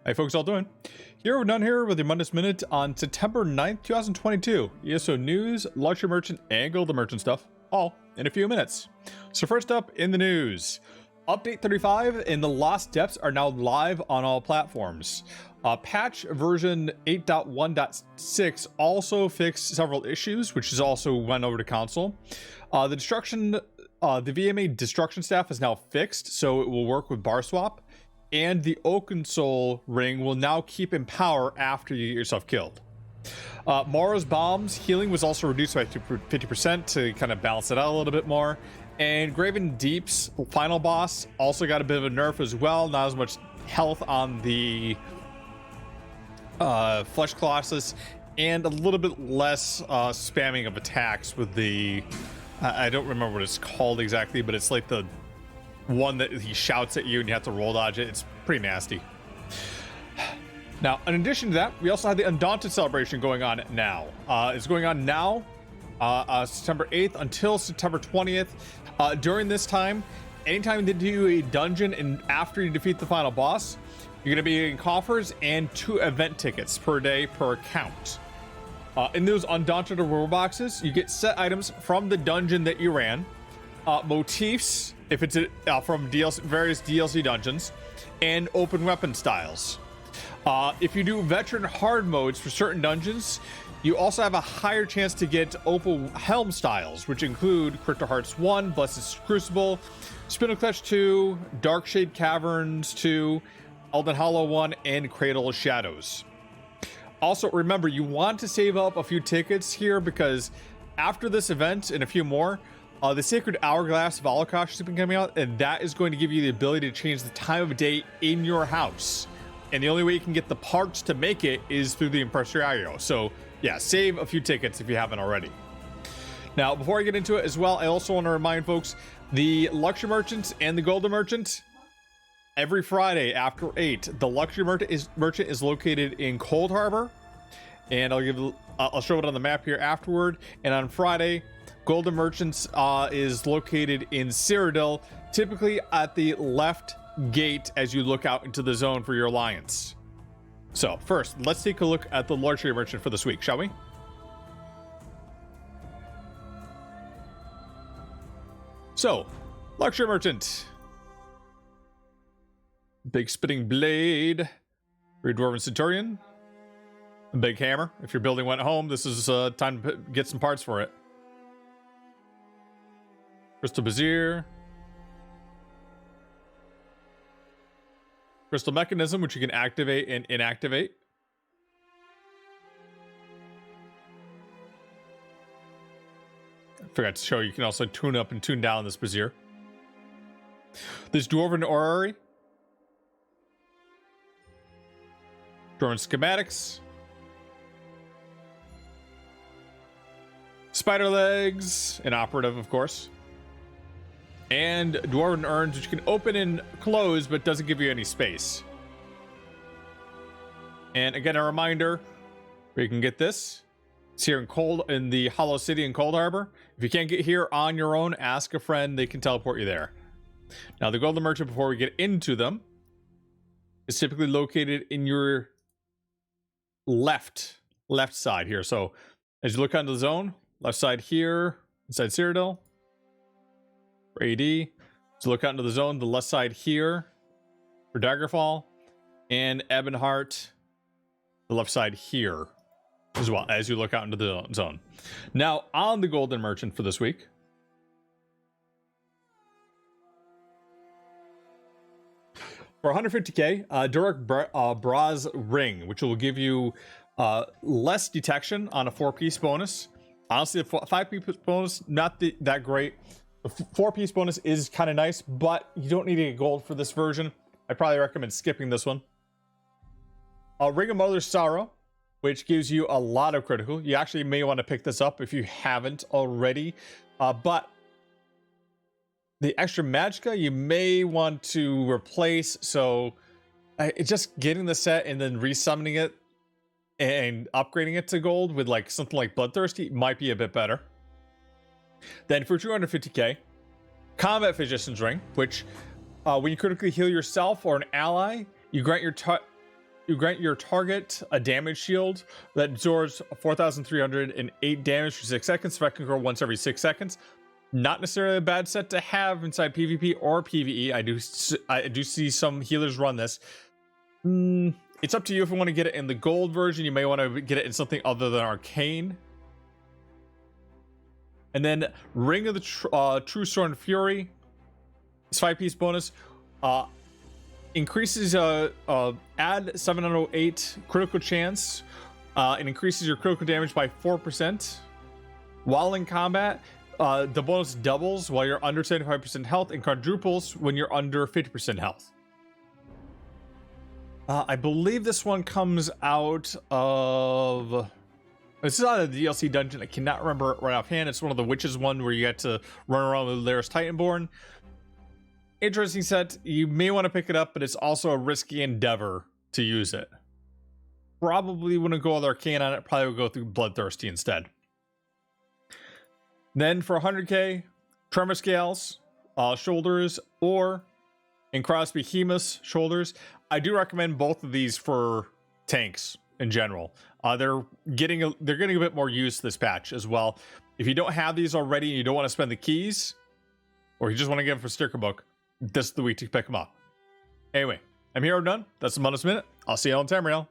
Hey folks, all doing? Here we're done here with the Mundus Minute on September 9th, 2022. ESO news, luxury merchant, and gold merchant stuff, all in a few minutes. So first up in the news, Update 35 and the Lost Depths are now live on all platforms. Patch version 8.1.6 also fixed several issues, which is also went over to console. The VMA destruction staff is now fixed, so it will work with bar swap. And the Oaken Soul ring will now keep in power after you get yourself killed. Mara's bombs healing was also reduced by 50% to kind of balance it out a little bit more. And Graven Deep's final boss also got a bit of a nerf as well. Not as much health on the Flesh Colossus, and a little bit less spamming of attacks with the I don't remember what it's called exactly, but it's like the one that he shouts at you and you have to roll dodge it. It's pretty nasty. Now, in addition to that, we also have the Undaunted celebration going on now. It's going on now, September 8th until September 20th. During this time, anytime they do a dungeon and after you defeat the final boss, you're going to be getting coffers and 2 event tickets per day per account. In those Undaunted reward boxes, you get set items from the dungeon that you ran, motifs, if it's from various DLC dungeons, and open weapon styles. If you do veteran hard modes for certain dungeons, you also have a higher chance to get open helm styles, which include Crypto Hearts 1, Blessed Crucible, Spindle Clutch 2, Darkshade Caverns 2, Elden Hollow 1, and Cradle of Shadows. Also, remember, you want to save up a few tickets here because after this event and a few more, the Sacred Hourglass of Holocaust has been coming out, and that is going to give you the ability to change the time of day in your house. And the only way you can get the parts to make it is through the Impresario. So, yeah, save a few tickets if you haven't already. Now, before I get into it as well, I also want to remind folks, the Luxury Merchant and the Golden Merchant, every Friday after 8, the Luxury Merchant is located in Cold Harbor, and I'll show it on the map here afterward. And on Friday, Golden Merchants is located in Cyrodiil, typically at the left gate as you look out into the zone for your alliance. So first, let's take a look at the Luxury Merchant for this week, shall we? So, Luxury Merchant. Big spitting blade. Three Dwarven Centurion. A big hammer. If you're building one at home, this is time to get some parts for it. Crystal Brazier. Crystal Mechanism, which you can activate and inactivate. I forgot to show you can also tune up and tune down this Brazier. This Dwarven Orrery. Dwarven Schematics. Spider Legs, inoperative, of course. And Dwarven Urns, which you can open and close, but doesn't give you any space. And again, a reminder, where you can get this. It's here in the Hollow City in Cold Harbor. If you can't get here on your own, ask a friend. They can teleport you there. Now, the Golden Merchant, before we get into them, is typically located in your left side here. So as you look onto the zone, left side here, inside Cyrodiil. For AD, so look out into the zone, the left side here for Daggerfall, and Ebonheart, the left side here as well as you look out into the zone. Now, on the Golden Merchant for this week, for 150k, Durek Braz Ring, which will give you less detection on a 4-piece bonus. Honestly, the 5-piece bonus, not that great. The 4-piece bonus is kind of nice, but you don't need to get gold for this version. I probably recommend skipping this one. Ring of Mother's Sorrow, which gives you a lot of critical. You actually may want to pick this up if you haven't already. But the extra magicka you may want to replace. So just getting the set and then resummoning it and upgrading it to gold with like something like Bloodthirsty might be a bit better. Then for 250k, Combat Physician's Ring, which when you critically heal yourself or an ally, you grant your target a damage shield that absorbs 4,308 damage for 6 seconds. Effect can grow once every 6 seconds. Not necessarily a bad set to have inside PvP or PvE. I do see some healers run this. It's up to you if you want to get it in the gold version. You may want to get it in something other than Arcane. And then Ring of the True Sword and Fury. It's 5-piece bonus. Increases add 708 critical chance. It increases your critical damage by 4%. While in combat, the bonus doubles while you're under 75% health and quadruples when you're under 50% health. I believe this one comes out of... This is out of the DLC dungeon. I cannot remember it right offhand. It's one of the witches one where you get to run around with Laris Titanborn. Interesting set. You may want to pick it up, but it's also a risky endeavor to use it. Probably wouldn't go with Arcane on it. Probably would go through Bloodthirsty instead. Then for 100k, Tremor Scales, shoulders, or in Cross Behemoth's shoulders. I do recommend both of these for tanks in general. They're getting a bit more use this patch as well. If you don't have these already and you don't want to spend the keys, or you just want to get them for sticker book, this is the week to pick them up. Anyway, I'm here, I'm done. That's the Mundus Minute. I'll see you on Tamriel.